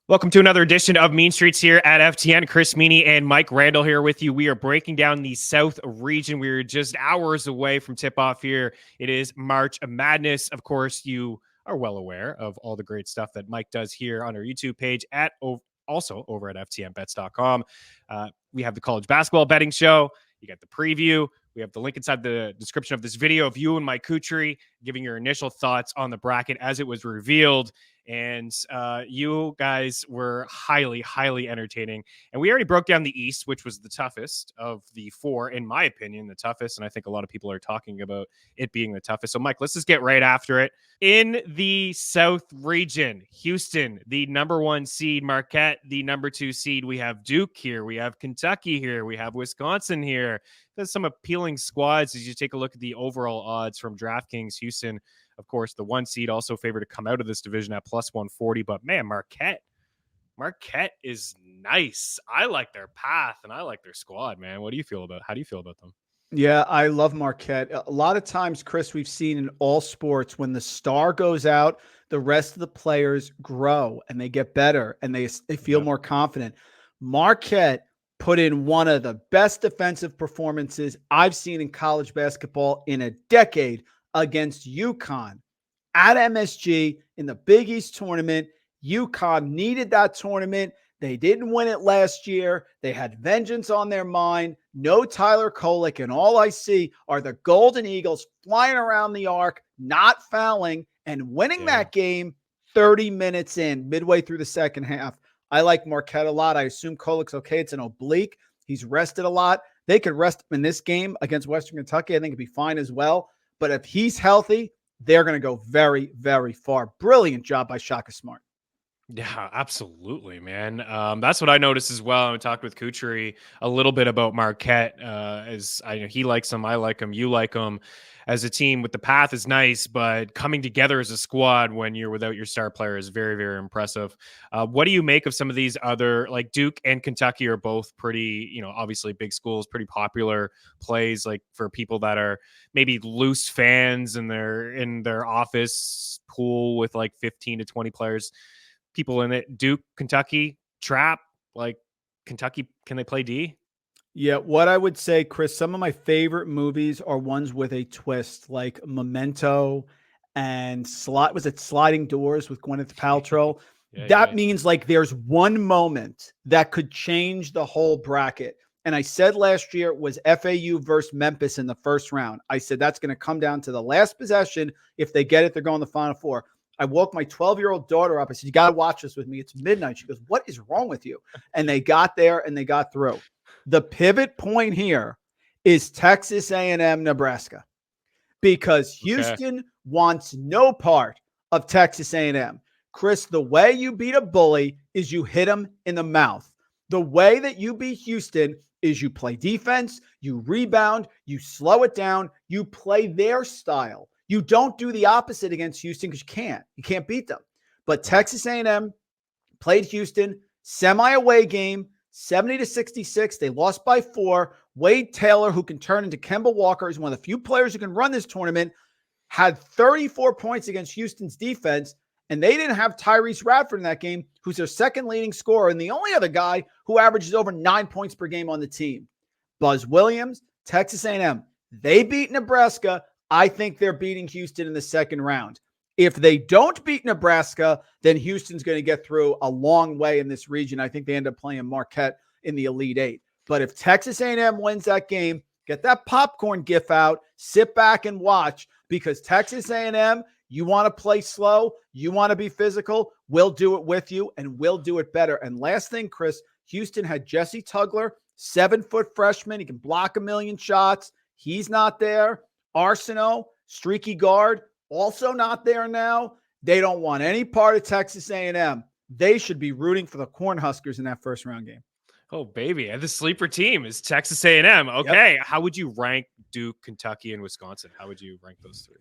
Welcome to another edition of Mean Streets here at FTN. Chris Meaney and Mike Randle here with you. We are breaking down the South region. We're just hours away from tip-off here. It is March Madness. Of course, you are well aware of all the great stuff that Mike does here on our YouTube page, also over at ftnbets.com. We have the college basketball betting show. You got the preview. We have the link inside the description of this video of you and Mike Cutri giving your initial thoughts on the bracket as it was revealed. And you guys were highly, highly entertaining. And we already broke down the East, which was the toughest of the four, in my opinion, the toughest. And I think a lot of people are talking about it being the toughest. So, Mike, let's just get right after it. In the South region, Houston, the number 1 seed, Marquette, the number 2 seed. We have Duke here. We have Kentucky here. We have Wisconsin here. There's some appealing squads as you take a look at the overall odds from DraftKings. Houston, of course, the 1 seed, also favored to come out of this division at plus 140. But man, Marquette is nice. I like their path and I like their squad, man. How do you feel about them? Yeah, I love Marquette. A lot of times, Chris, we've seen in all sports when the star goes out, the rest of the players grow and they get better and they feel more confident. Marquette put in one of the best defensive performances I've seen in college basketball in a decade against UConn at MSG in the Big East tournament. UConn needed that tournament. They didn't win it last year. They had vengeance on their mind. No Tyler Kolek, and all I see are the Golden Eagles flying around the arc, not fouling, and winning that game 30 minutes in, midway through the second half. I like Marquette a lot. I assume Kolek's okay. It's an oblique. He's rested a lot. They could rest him in this game against Western Kentucky. I think it'd be fine as well. But if he's healthy, they're going to go very, very far. Brilliant job by Shaka Smart. Yeah, absolutely, man. That's what I noticed as well. I talked with Cutri a little bit about Marquette. As I know, he likes them, I like them, you like them. As a team, with the path is nice, but coming together as a squad when you're without your star player is very, very impressive. What do you make of some of these other, like Duke and Kentucky are both pretty, obviously big schools, pretty popular plays, like for people that are maybe loose fans and they're in their office pool with like 15 to 20 players. People in it. Duke, Kentucky, trap, like Kentucky, can they play D? Yeah, what I would say, Chris, some of my favorite movies are ones with a twist, like Memento and Sliding Doors with Gwyneth Paltrow. That means like there's one moment that could change the whole bracket. And I said last year it was FAU versus Memphis in the first round. I said that's going to come down to the last possession. If they get it, they're going to the Final Four. I woke my 12-year-old daughter up. I said, you got to watch this with me. It's midnight. She goes, what is wrong with you? And they got there and they got through. The pivot point here is Texas A&M, Nebraska, because Houston wants no part of Texas A&M. Chris, the way you beat a bully is you hit him in the mouth. The way that you beat Houston is you play defense, you rebound, you slow it down, you play their style. You don't do the opposite against Houston because you can't beat them. But Texas A&M played Houston, semi-away game, 70-66. They lost by 4. Wade Taylor, who can turn into Kemba Walker, is one of the few players who can run this tournament, had 34 points against Houston's defense, and they didn't have Tyrese Radford in that game, who's their second leading scorer and the only other guy who averages over 9 points per game on the team. Buzz Williams, Texas A&M, they beat Nebraska. I think they're beating Houston in the second round. If they don't beat Nebraska, then Houston's going to get through a long way in this region. I think they end up playing Marquette in the Elite Eight. But if Texas A&M wins that game, get that popcorn gif out, sit back and watch, because Texas A&M, you want to play slow, you want to be physical, we'll do it with you, and we'll do it better. And last thing, Chris, Houston had Jesse Tugler, 7-foot freshman. He can block a million shots. He's not there. Arsenault, streaky guard, also not there now. They don't want any part of Texas A&M. They should be rooting for the Cornhuskers in that first round game. Oh, baby. And the sleeper team is Texas A&M. Okay. Yep. How would you rank Duke, Kentucky, and Wisconsin? How would you rank those three?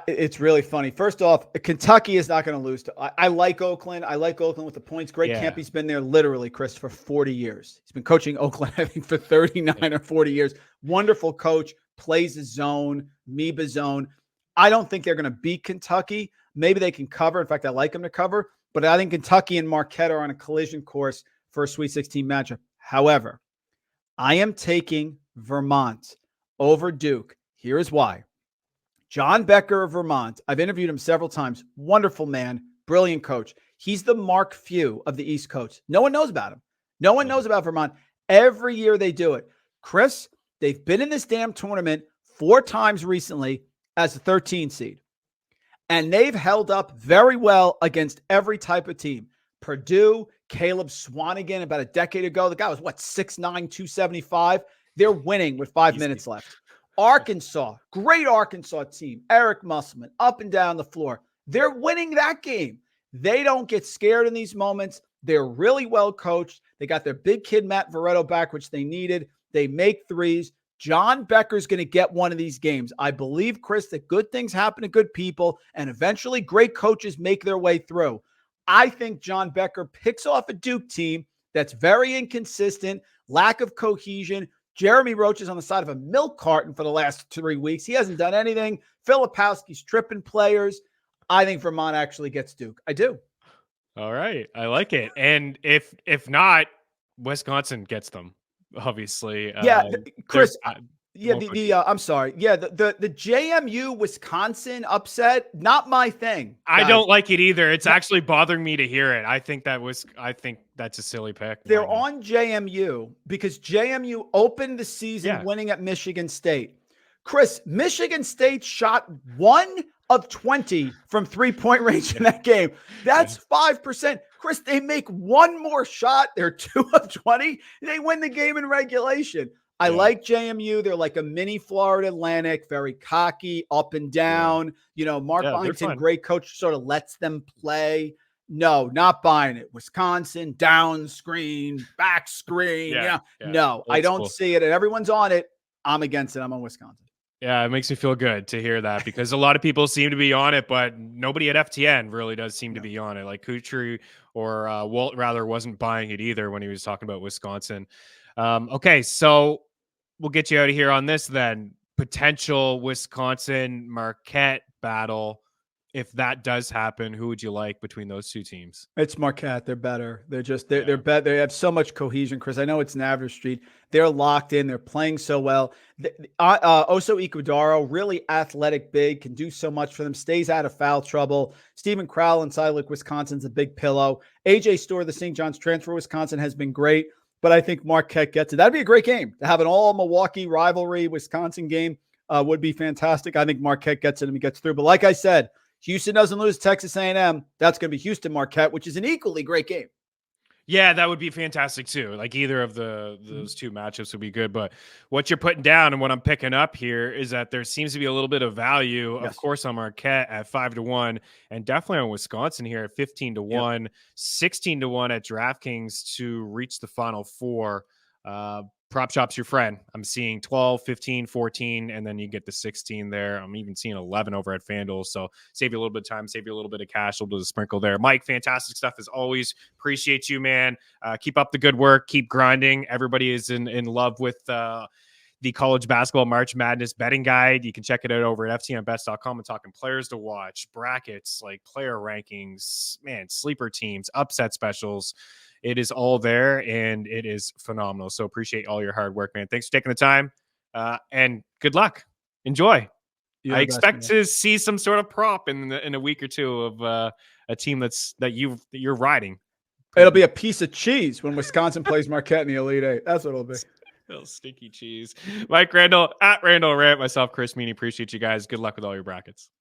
It's really funny. First off, Kentucky is not going to lose. I like Oakland. I like Oakland with the points. Greg Kempy's been there literally, Chris, for 40 years. He's been coaching Oakland, I think, for 39 or 40 years. Wonderful coach, plays a zone, MEBA zone. I don't think they're going to beat Kentucky. Maybe they can cover. In fact, I like them to cover. but I think Kentucky and Marquette are on a collision course for a Sweet 16 matchup. However, I am taking Vermont over Duke. Here is why. John Becker of Vermont, I've interviewed him several times. Wonderful man, brilliant coach. He's the Mark Few of the East Coast. No one knows about him. No one knows about Vermont. Every year they do it. Chris, they've been in this damn tournament 4 times recently as a 13 seed. And they've held up very well against every type of team. Purdue, Caleb Swanigan about a decade ago. The guy was, 6'9", 275. They're winning with 5 minutes left. Arkansas, great Arkansas team. Eric Musselman, up and down the floor. They're winning that game. They don't get scared in these moments. They're really well coached. They got their big kid, Matt Veretto, back, which they needed. They make threes. John Becker's going to get one of these games. I believe, Chris, that good things happen to good people, and eventually great coaches make their way through. I think John Becker picks off a Duke team that's very inconsistent, lack of cohesion. Jeremy Roach is on the side of a milk carton for the last 3 weeks. He hasn't done anything. Filipowski's tripping players. I think Vermont actually gets Duke. I do. All right. I like it. And if not, Wisconsin gets them, obviously. Yeah, Chris. I'm sorry. Yeah, the JMU Wisconsin upset, not my thing. Guys. I don't like it either. It's actually bothering me to hear it. I think that's a silly pick. They're on JMU because JMU opened the season winning at Michigan State. Chris, Michigan State shot 1 of 20 from 3-point range in that game. That's 5%. Chris, they make one more shot. They're 2 of 20. They win the game in regulation. I like JMU. They're like a mini Florida Atlantic, very cocky, up and down. Mark Byington, great coach, sort of lets them play. No, not buying it. Wisconsin, down screen, back screen. No, I don't see it. And everyone's on it. I'm against it. I'm on Wisconsin. Yeah, it makes me feel good to hear that because a lot of people seem to be on it, but nobody at FTN really does seem to be on it. Like Cutri or Walt rather wasn't buying it either when he was talking about Wisconsin. Okay, so we'll get you out of here on this then. Potential Wisconsin Marquette battle. If that does happen, who would you like between those two teams? It's Marquette. They're better. They're better. They have so much cohesion, Chris. I know it's Navier Street. They're locked in. They're playing so well. Oso Iguodaro, really athletic big, can do so much for them. Stays out of foul trouble. Stephen Crowell inside like Wisconsin's a big pillow. AJ Storr, the St. John's transfer, Wisconsin has been great, but I think Marquette gets it. That'd be a great game to have an all Milwaukee rivalry. Wisconsin game would be fantastic. I think Marquette gets it and he gets through. But like I said, Houston doesn't lose Texas A&M. That's going to be Houston Marquette, which is an equally great game. Yeah, that would be fantastic too. Like either of those two matchups would be good. But what you're putting down and what I'm picking up here is that there seems to be a little bit of value, of course, on Marquette at 5-1, and definitely on Wisconsin here at 15-1, 16-1 at DraftKings to reach the Final Four. Prop shop's your friend. I'm seeing 12, 15, 14, and then you get the 16 there. I'm even seeing 11 over at FanDuel. So save you a little bit of time, save you a little bit of cash, a little bit of sprinkle there. Mike, fantastic stuff as always. Appreciate you, man. Keep up the good work. Keep grinding. Everybody is in love with the college basketball March Madness betting guide. You can check it out over at ftnbets.com and talking players to watch, brackets, like player rankings, man, sleeper teams, upset specials. It is all there, and it is phenomenal. So appreciate all your hard work, man. Thanks for taking the time, and good luck. Enjoy. I expect to see some sort of prop in a week or two of a team that you're riding. It'll be a piece of cheese when Wisconsin plays Marquette in the Elite Eight. That's what it'll be. Little sticky cheese. Mike Randle at Randle Rant. Myself, Chris Meaney. Appreciate you guys. Good luck with all your brackets.